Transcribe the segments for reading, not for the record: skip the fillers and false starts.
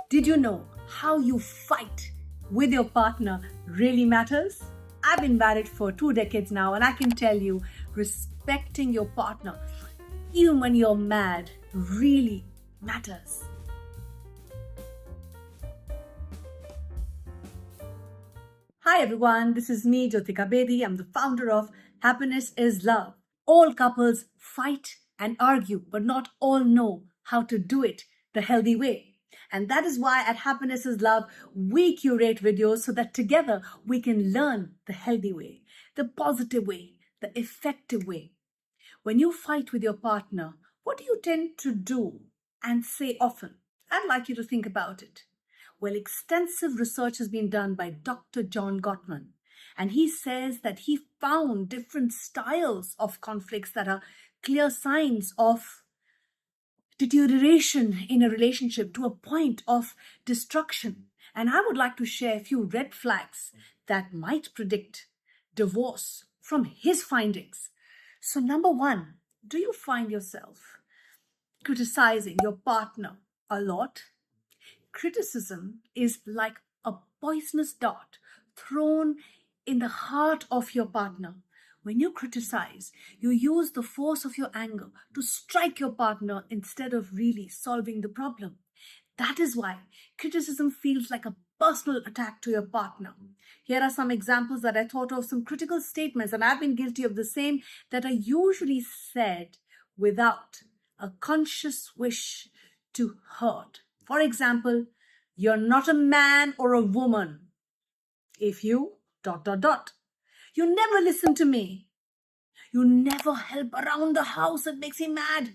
Did you know how you fight with your partner really matters? I've been married for 2 decades now, and I can tell you, respecting your partner, even when you're mad, really matters. Hi everyone, this is me, Jyotika Bedi. I'm the founder of Happiness is Love. All couples fight and argue, but not all know how to do it the healthy way. And that is why at Happiness is Love, we curate videos so that together we can learn the healthy way, the positive way, the effective way. When you fight with your partner, what do you tend to do and say often? I'd like you to think about it. Well, extensive research has been done by Dr. John Gottman, and he says that he found different styles of conflicts that are clear signs of deterioration in a relationship to a point of destruction. And I would like to share a few red flags that might predict divorce from his findings. So, number one, do you find yourself criticizing your partner a lot? Criticism is like a poisonous dart thrown in the heart of your partner. When you criticize, you use the force of your anger to strike your partner instead of really solving the problem. That is why criticism feels like a personal attack to your partner. Here are some examples that I thought of, some critical statements, and I've been guilty of the same, that are usually said without a conscious wish to hurt. For example, you're not a man or a woman if you ... You never listen to me. You never help around the house. It makes me mad.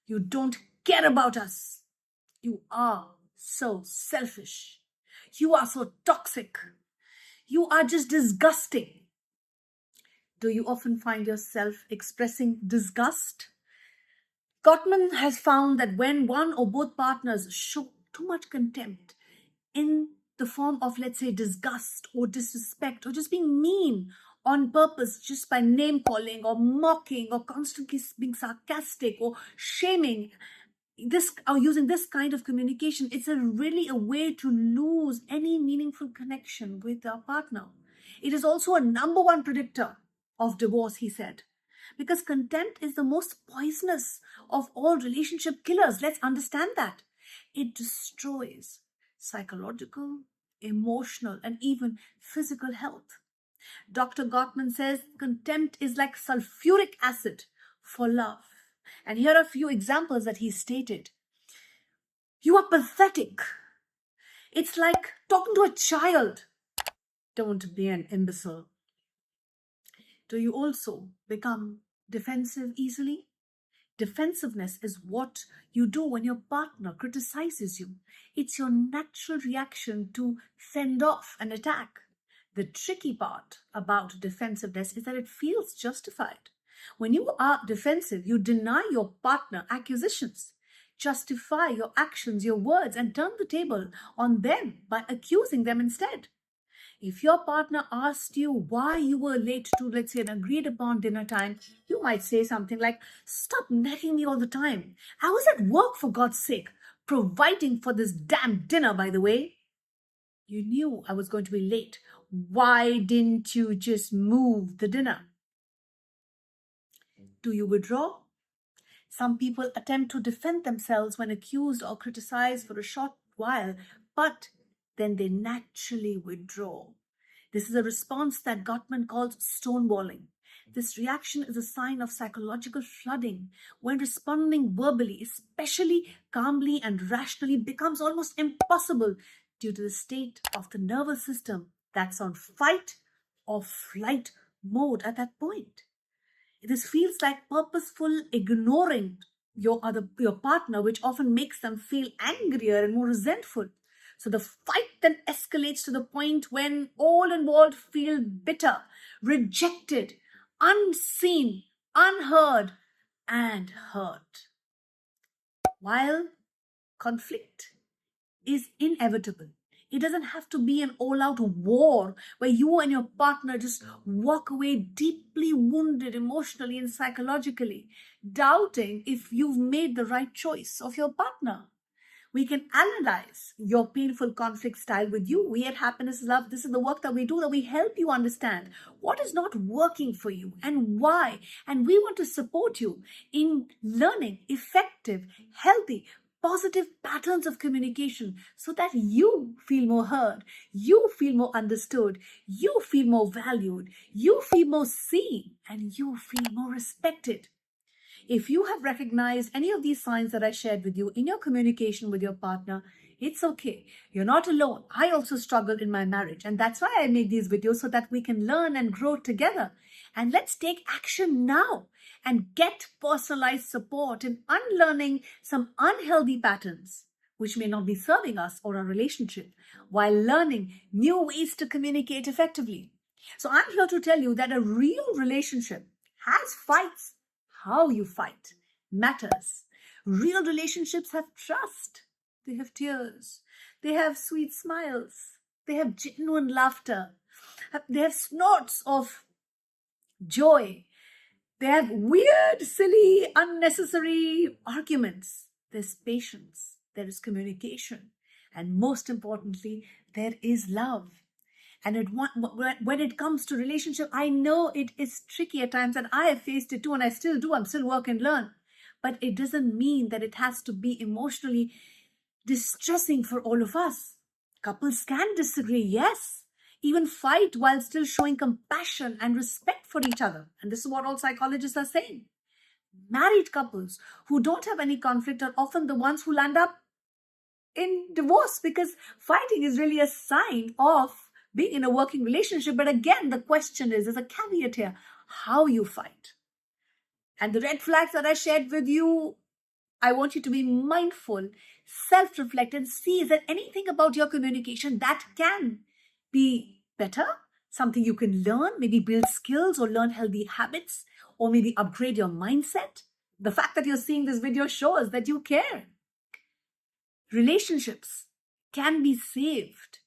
You don't care about us. You are so selfish. You are so toxic. You are just disgusting. Do you often find yourself expressing disgust? Gottman has found that when one or both partners show too much contempt in the form of, let's say, disgust or disrespect or just being mean on purpose, just by name calling or mocking or constantly being sarcastic or shaming, this or using this kind of communication, it's really a way to lose any meaningful connection with our partner. It is also a number one predictor of divorce, he said, because contempt is the most poisonous of all relationship killers. Let's understand that. It destroys psychological, emotional, and even physical health. Dr. Gottman says contempt is like sulfuric acid for love. And here are a few examples that he stated. You are pathetic. It's like talking to a child. Don't be an imbecile. Do you also become defensive easily? Defensiveness is what you do when your partner criticizes you. It's your natural reaction to fend off an attack. The tricky part about defensiveness is that it feels justified. When you are defensive, you deny your partner accusations, justify your actions, your words, and turn the table on them by accusing them instead. If your partner asked you why you were late to, let's say, an agreed upon dinner time, you might say something like, "Stop nagging me all the time. I was at work, for God's sake, providing for this damn dinner, by the way. You knew I was going to be late. Why didn't you just move the dinner?" Do you withdraw? Some people attempt to defend themselves when accused or criticized for a short while, but then they naturally withdraw. This is a response that Gottman calls stonewalling. This reaction is a sign of psychological flooding when responding verbally, especially calmly and rationally, becomes almost impossible due to the state of the nervous system that's on fight or flight mode at that point. This feels like purposeful ignoring your partner, which often makes them feel angrier and more resentful. So the fight then escalates to the point when all involved feel bitter, rejected, unseen, unheard, and hurt. While conflict is inevitable, it doesn't have to be an all-out war where you and your partner just walk away deeply wounded emotionally and psychologically, doubting if you've made the right choice of your partner. We can analyze your painful conflict style with you. We at Happiness Love, this is the work that we do, that we help you understand what is not working for you and why. And we want to support you in learning effective, healthy, positive patterns of communication so that you feel more heard, you feel more understood, you feel more valued, you feel more seen, and you feel more respected. If you have recognized any of these signs that I shared with you in your communication with your partner, it's okay. You're not alone. I also struggle in my marriage, and that's why I make these videos, so that we can learn and grow together. And let's take action now and get personalized support in unlearning some unhealthy patterns which may not be serving us or our relationship, while learning new ways to communicate effectively. So I'm here to tell you that a real relationship has fights. How you fight matters. Real relationships have trust. They have tears. They have sweet smiles. They have genuine laughter. They have snorts of joy. They have weird, silly, unnecessary arguments. There's patience. There is communication. And most importantly, there is love. And when it comes to relationship, I know it is tricky at times, and I have faced it too, and I still do. I'm still work and learn. But it doesn't mean that it has to be emotionally distressing for all of us. Couples can disagree, yes, even fight while still showing compassion and respect for each other. And this is what all psychologists are saying. Married couples who don't have any conflict are often the ones who land up in divorce, because fighting is really a sign of being in a working relationship. But again, the question is, there's a caveat here, how you fight. And the red flags that I shared with you, I want you to be mindful, self-reflect, and see, is there anything about your communication that can be better? Something you can learn, maybe build skills or learn healthy habits, or maybe upgrade your mindset. The fact that you're seeing this video shows that you care. Relationships can be saved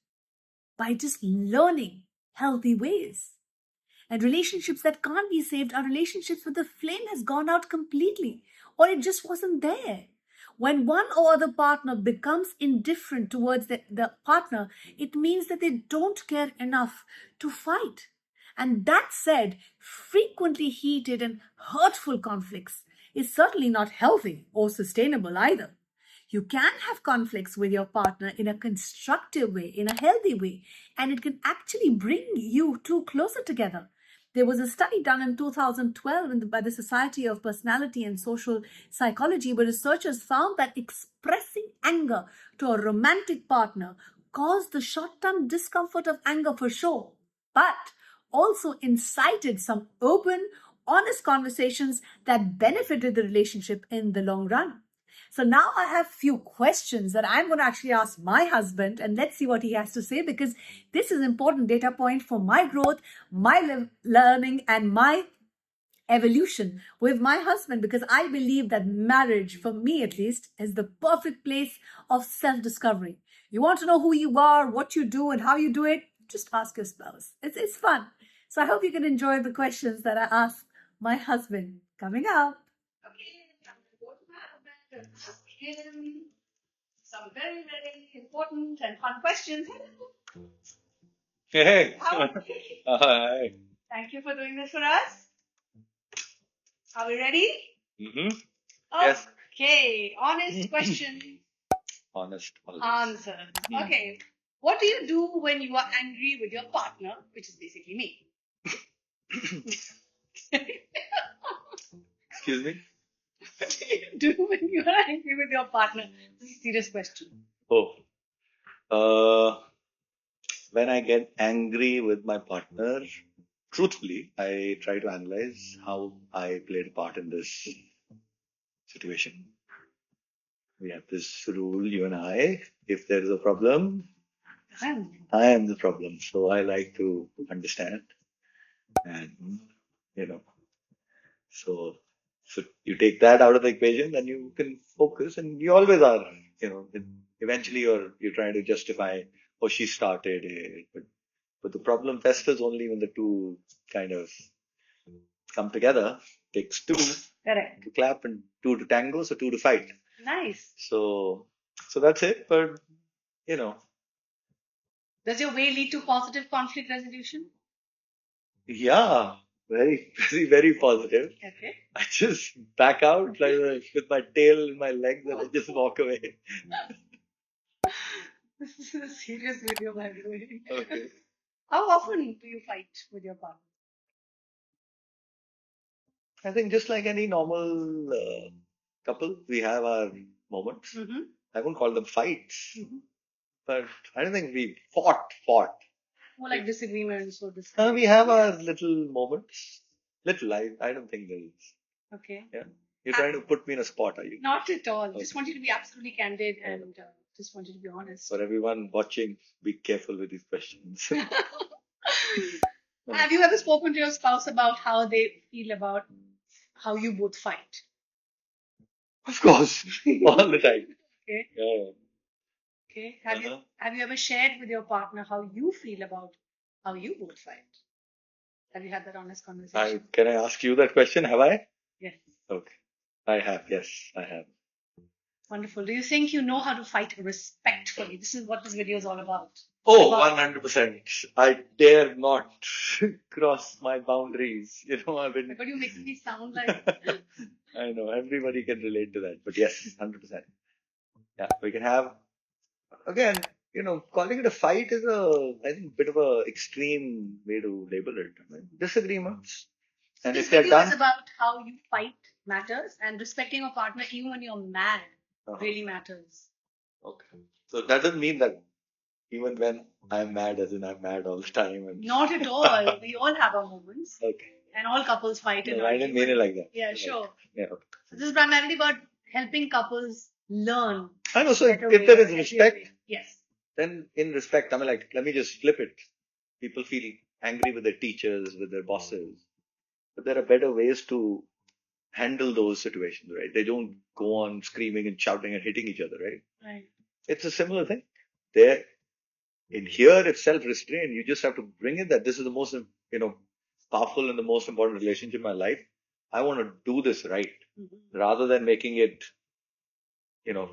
by just learning healthy ways. And relationships that can't be saved are relationships where the flame has gone out completely, or it just wasn't there. When one or other partner becomes indifferent towards the partner, it means that they don't care enough to fight. And that said, frequently heated and hurtful conflicts is certainly not healthy or sustainable either. You can have conflicts with your partner in a constructive way, in a healthy way, and it can actually bring you two closer together. There was a study done in 2012 by the Society of Personality and Social Psychology, where researchers found that expressing anger to a romantic partner caused the short-term discomfort of anger for sure, but also incited some open, honest conversations that benefited the relationship in the long run. So now I have few questions that I'm going to actually ask my husband, and let's see what he has to say, because this is an important data point for my growth, my learning, and my evolution with my husband, because I believe that marriage, for me at least, is the perfect place of self-discovery. You want to know who you are, what you do, and how you do it? Just ask your spouse. It's fun. So I hope you can enjoy the questions that I ask my husband coming up. Okay, I'm going to go to my husband and ask him some very, very important and fun questions. Hey. How are you? Hi. Thank you for doing this for us. Are we ready? Mm-hmm. Yes. Okay, honest question. Honest. Answer. Okay, what do you do when you are angry with your partner, which is basically me? Excuse me? What do you do when you are angry with your partner? This is a serious question. When I get angry with my partner, truthfully, I try to analyze how I played a part in this situation. We have this rule, you and I, if there is a problem, I am the problem. So I like to understand and, so you take that out of the equation, then you can focus, and you always are, eventually you're trying to justify, oh, she started it, but the problem festers only when the two kind of come together. Takes two Correct. to clap and two to tango, so two to fight. Nice. So So that's it. But, you know, Does your way lead to positive conflict resolution? yeah, very, very, very positive. Okay. I just back out like with my tail in my legs and I just walk away. This is a serious video, by the way. Okay. How often do you fight with your partner? I think just like any normal couple, we have our moments. Mm-hmm. I won't call them fights, Mm-hmm. but I don't think we fought. More like disagreements or We disagreements. have our little moments. Little, I don't think there is. Okay. Yeah. You're trying to put me in a spot, are you? Not at all. Okay. Just want you to be absolutely candid and just want you to be honest. For everyone watching, be careful with these questions. Have you ever spoken to your spouse about how they feel about how you both fight? Of course, all the time. Okay. Yeah. Okay. Uh-huh. Have you ever shared with your partner how you feel about how you both fight? Have you had that honest conversation? Can I ask you that question? Have I? Yes. Okay. I have. Yes, I have. Wonderful. Do you think you know how to fight respectfully? This is what this video is all about. Oh, 100%. I dare not cross my boundaries. You know, I've been. But you make me sound like. I know everybody can relate to that, but yes, 100%. Yeah, we can have. Again, you know, calling it a fight is I think, a bit of a extreme way to label it. I mean, disagreements, and This if they're video is done, about how you fight matters, and respecting your partner even when you're mad really matters. Okay. So that doesn't mean that even when I'm mad, as in I'm mad all the time. And Not at all. We all have our moments, okay. and all couples fight and No, I didn't mean it like that. Yeah, sure. Yeah. Okay. So this is primarily about helping couples learn. I know. So if better there way, is healthier respect, way. Yes. then in respect, I mean, like, let me just flip it. People feel angry with their teachers, with their bosses, but there are better ways to handle those situations, right? They don't go on screaming and shouting and hitting each other, right? Right. It's a similar thing. There, in here, it's self-restraint. You just have to bring it that this is the most, powerful and the most important relationship in my life. I want to do this right, rather than making it,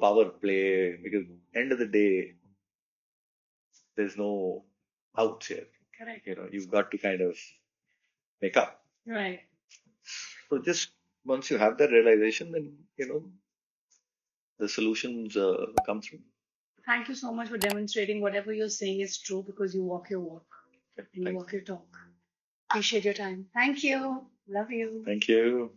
power play. Because end of the day, there's no outs here. Correct. You've got to kind of make up. Right. So just once you have that realization, then the solutions come through. Thank you so much for demonstrating whatever you're saying is true, because you walk your walk and you walk your talk. Appreciate your time. Thank you. Love you. Thank you.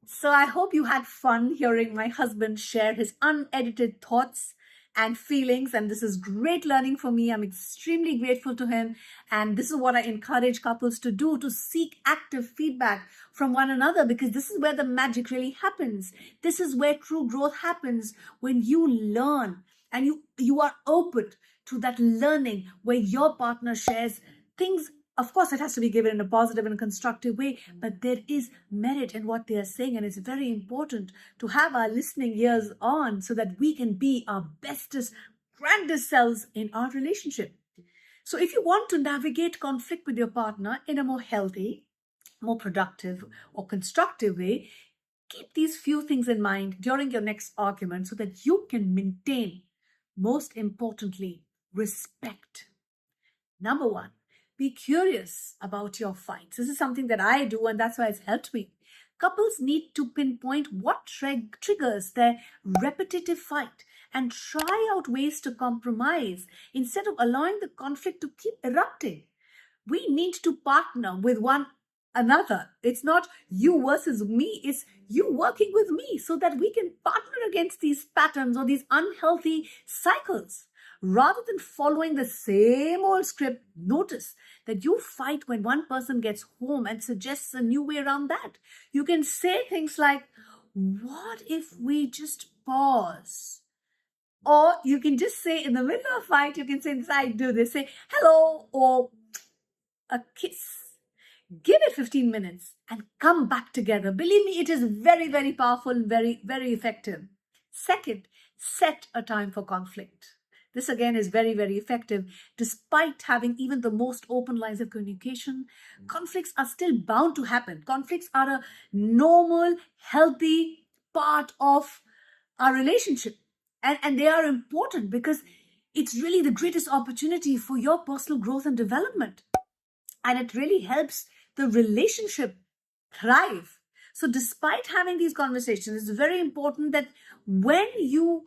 So I hope you had fun hearing my husband share his unedited thoughts and feelings, and this is great learning for me. I'm extremely grateful to him, and this is what I encourage couples to do, to seek active feedback from one another, because this is where the magic really happens. This is where true growth happens, when you learn and you are open to that learning, where your partner shares things. Of course, it has to be given in a positive and constructive way, but there is merit in what they are saying, and it's very important to have our listening ears on so that we can be our bestest, grandest selves in our relationship. So if you want to navigate conflict with your partner in a more healthy, more productive, or constructive way, keep these few things in mind during your next argument so that you can maintain, most importantly, respect. Number one, be curious about your fights. This is something that I do, and that's why it's helped me. Couples need to pinpoint what triggers their repetitive fight and try out ways to compromise instead of allowing the conflict to keep erupting. We need to partner with one another. It's not you versus me, it's you working with me so that we can partner against these patterns or these unhealthy cycles. Rather than following the same old script, notice that you fight when one person gets home and suggests a new way around that. You can say things like, what if we just pause? Or you can just say in the middle of a fight, you can say, I do this, say hello, or a kiss. Give it 15 minutes and come back together. Believe me, it is very, very powerful and very, very effective. Second, set a time for conflict. This again is very, very effective. Despite having even the most open lines of communication, conflicts are still bound to happen. Conflicts are a normal, healthy part of our relationship. And they are important because it's really the greatest opportunity for your personal growth and development. And it really helps the relationship thrive. So, despite having these conversations, it's very important that when you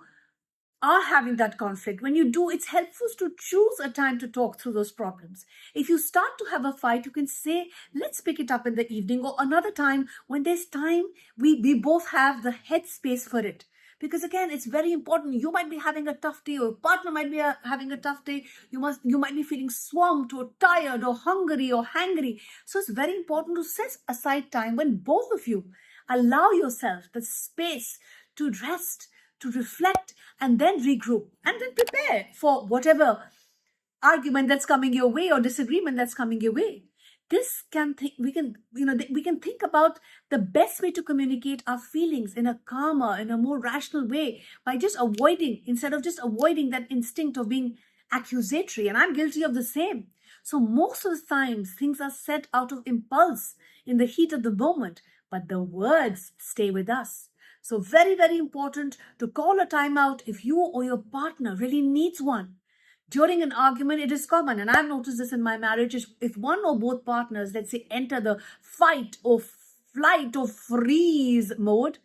are having that conflict, when you do, it's helpful to choose a time to talk through those problems. If you start to have a fight, you can say, let's pick it up in the evening or another time when there's time, we both have the headspace for it. Because again, it's very important. You might be having a tough day, or your partner might be having a tough day. You might be feeling swamped or tired or hungry or hangry. So it's very important to set aside time when both of you allow yourself the space to rest, to reflect, and then regroup, and then prepare for whatever argument that's coming your way or disagreement that's coming your way. We can think about the best way to communicate our feelings in a calmer, in a more rational way, by just avoiding, instead of just avoiding that instinct of being accusatory. And I'm guilty of the same. So most of the times things are said out of impulse in the heat of the moment, but the words stay with us. So very, very important to call a timeout if you or your partner really needs one. During an argument, it is common, and I've noticed this in my marriage, if one or both partners, let's say, enter the fight or flight or freeze mode,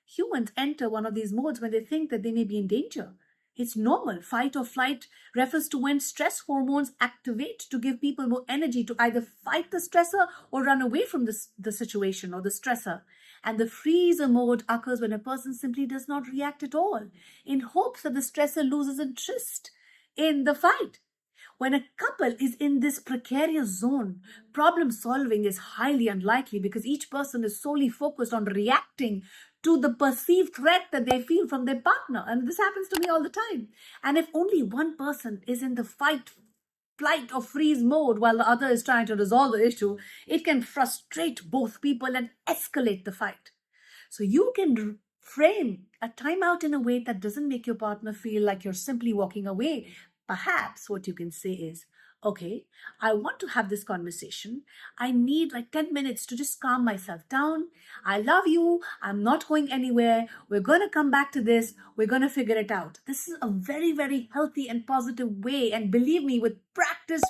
humans enter one of these modes when they think that they may be in danger. It's normal. Fight or flight refers to when stress hormones activate to give people more energy to either fight the stressor or run away from the situation or the stressor. And the freeze mode occurs when a person simply does not react at all, in hopes that the stressor loses interest in the fight. When a couple is in this precarious zone, problem solving is highly unlikely because each person is solely focused on reacting to the perceived threat that they feel from their partner. And this happens to me all the time. And if only one person is in the fight, flight, or freeze mode while the other is trying to resolve the issue, it can frustrate both people and escalate the fight. So you can frame a timeout in a way that doesn't make your partner feel like you're simply walking away. Perhaps what you can say is, okay, I want to have this conversation. I need like 10 minutes to just calm myself down. I love you. I'm not going anywhere. We're going to come back to this. We're going to figure it out. This is a very, very healthy and positive way. And believe me, with practice,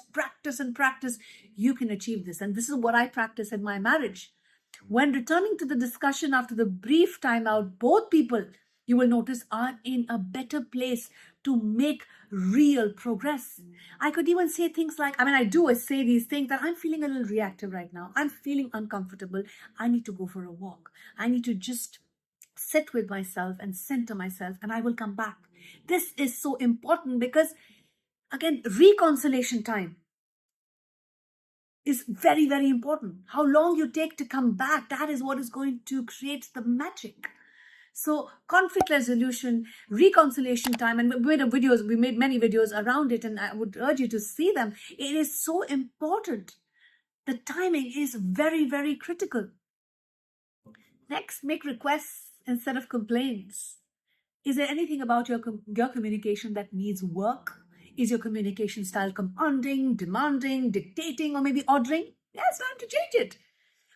you can achieve this. And this is what I practice in my marriage. When returning to the discussion after the brief timeout, both people, you will notice, are in a better place to make real progress. I could even say things like, I say these things that I'm feeling a little reactive right now. I'm feeling uncomfortable. I need to go for a walk. I need to just sit with myself and center myself, and I will come back. This is so important because, again, reconciliation time is very, very important. How long you take to come back, that is what is going to create the magic. So conflict resolution, reconciliation time, and we made many videos around it, and I would urge you to see them. It is so important. The timing is very, very critical. Next, make requests instead of complaints. Is there anything about your communication that needs work? Is your communication style commanding, demanding, dictating, or maybe ordering? Yeah, it's time to change it.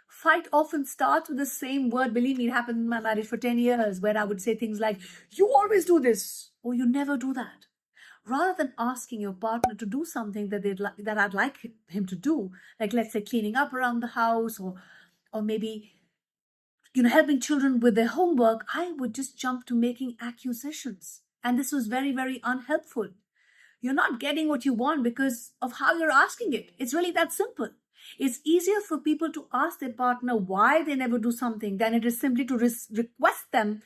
Fight often starts with the same word. Believe me, it happened in my marriage for 10 years where I would say things like, you always do this, or you never do that. Rather than asking your partner to do something that I'd like him to do, like let's say cleaning up around the house or maybe helping children with their homework, I would just jump to making accusations. And this was very, very unhelpful. You're not getting what you want because of how you're asking it. It's really that simple. It's easier for people to ask their partner why they never do something than it is simply to request them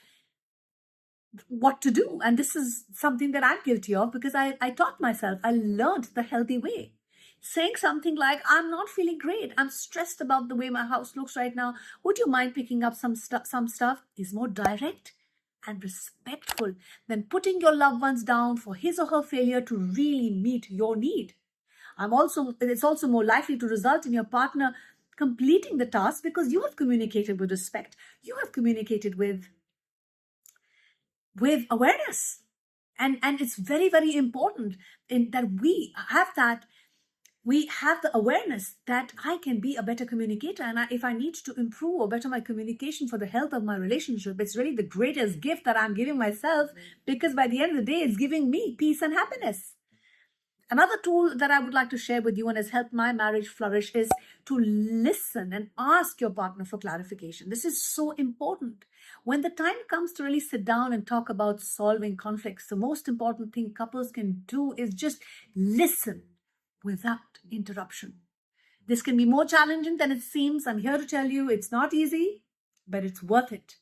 what to do. And this is something that I'm guilty of because I taught myself. I learned the healthy way. Saying something like, I'm not feeling great. I'm stressed about the way my house looks right now. Would you mind picking up some stuff? Is more direct and respectful than putting your loved ones down for his or her failure to really meet your need. It's also more likely to result in your partner completing the task because you have communicated with respect. You have communicated with awareness. And it's very, very important that we have that we have the awareness that I can be a better communicator. And if I need to improve or better my communication for the health of my relationship, it's really the greatest gift that I'm giving myself, because by the end of the day, it's giving me peace and happiness. Another tool that I would like to share with you and has helped my marriage flourish is to listen and ask your partner for clarification. This is so important. When the time comes to really sit down and talk about solving conflicts, the most important thing couples can do is just listen without interruption. This can be more challenging than it seems. I'm here to tell you it's not easy, but it's worth it.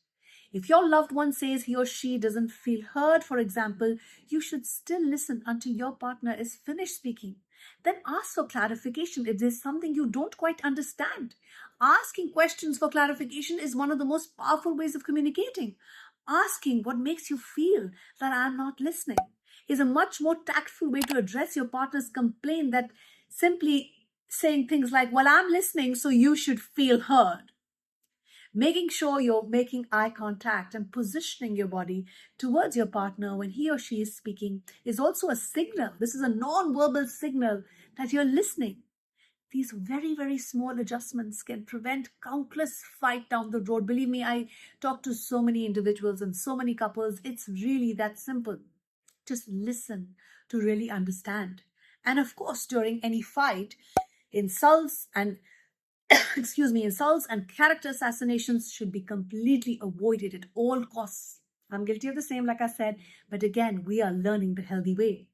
If your loved one says he or she doesn't feel heard, for example, you should still listen until your partner is finished speaking. Then ask for clarification if there's something you don't quite understand. Asking questions for clarification is one of the most powerful ways of communicating. Asking what makes you feel that I'm not listening is a much more tactful way to address your partner's complaint than simply saying things like, well, I'm listening, so you should feel heard. Making sure you're making eye contact and positioning your body towards your partner when he or she is speaking is also a signal. This is a non-verbal signal that you're listening. These very, very small adjustments can prevent countless fight down the road. Believe me, I talk to so many individuals and so many couples. It's really that simple. Just listen to really understand. And of course, during any fight, insults and insults and character assassinations should be completely avoided at all costs. I'm guilty of the same, like I said, but again, we are learning the healthy way.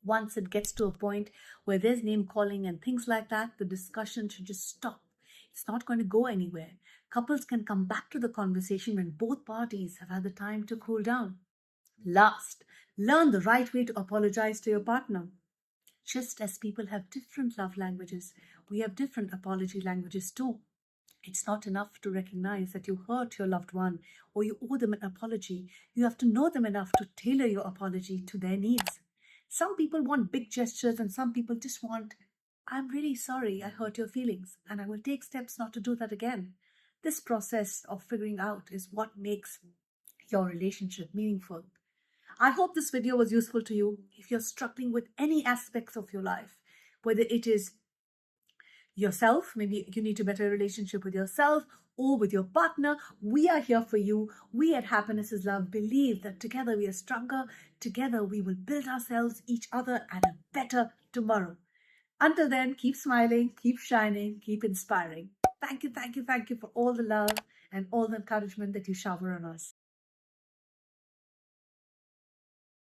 Once it gets to a point where there's name calling and things like that, the discussion should just stop. It's not going to go anywhere. Couples can come back to the conversation when both parties have had the time to cool down. Last, learn the right way to apologize to your partner. Just as people have different love languages, we have different apology languages too. It's not enough to recognize that you hurt your loved one or you owe them an apology. You have to know them enough to tailor your apology to their needs. Some people want big gestures and some people just want, I'm really sorry I hurt your feelings and I will take steps not to do that again. This process of figuring out is what makes your relationship meaningful. I hope this video was useful to you. If you're struggling with any aspects of your life, whether it is yourself, maybe you need a better relationship with yourself or with your partner, we are here for you. We at Happiness is Love believe that together we are stronger. Together we will build ourselves, each other, and a better tomorrow. Until then, keep smiling, keep shining, keep inspiring. Thank you for all the love and all the encouragement that you shower on us.